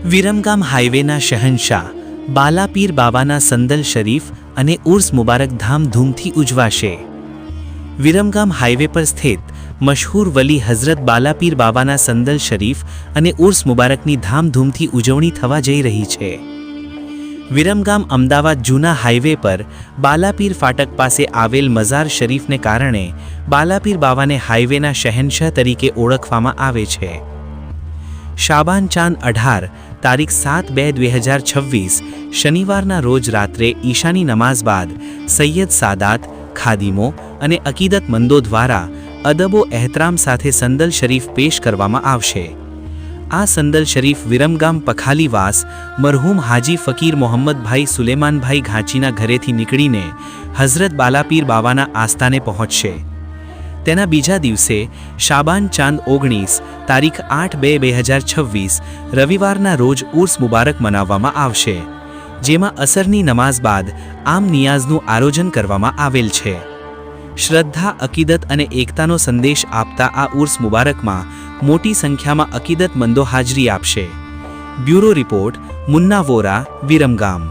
વિરમગામ હાઈવેના શહેનશાહ બાલાપીર બાવાના સંદલ શરીફ અને ઉર્સ મુબારક ધામધૂમથી ઉજવાશે। વિરમગામ હાઈવે પર સ્થિત મશહૂર વલી હઝરત બાલાપીર બાવાના સંદલ શરીફ અને ઉર્સ મુબારકની ધામધૂમથી ઉજવણી થવા જઈ રહી છે। વિરમગામ અમદાવાદ જૂના હાઈવે પર બાલાપીર ફાટક પાસે આવેલ મઝાર શરીફને કારણે બાલાપીર બાવાને હાઈવેના શહેનશાહ તરીકે ઓળખવામાં આવે છે। શાબાન ચાંદ 18 તારીખ 7/2/2026 શનિવારના રોજ રાત્રે ઈશાની નમાઝ બાદ સૈયદ સાદાત ખાદીમો અને અકીદતમંદો દ્વારા અદબો એહતરામ સાથે સંદલ શરીફ પેશ કરવામાં આવશે। આ સંદલ શરીફ વિરમગામ પખાલીવાસ મરહૂમ હાજી ફકીર મોહમ્મદભાઈ સુલેમાનભાઈ ઘાંચીના ઘરેથી નીકળીને હઝરત બાલાપીર બાવાના આસ્થાને પહોંચશે। તેના બીજા દિવસે શાબાન ચાંદ 19 તારીખ 8/2/2026 રવિવારના રોજ ઉર્સ મુબારક મનાવવામાં આવશે, જેમાં અસરની નમાઝ બાદ આમ નિયાઝનું આયોજન કરવામાં આવેલ છે। શ્રદ્ધા, અકીદત અને એકતાનો સંદેશ આપતા આ ઉર્સ મુબારકમાં મોટી સંખ્યામાં અકીદતમંદો હાજરી આપશે। Bureau report, Munna Vora, Viramgam.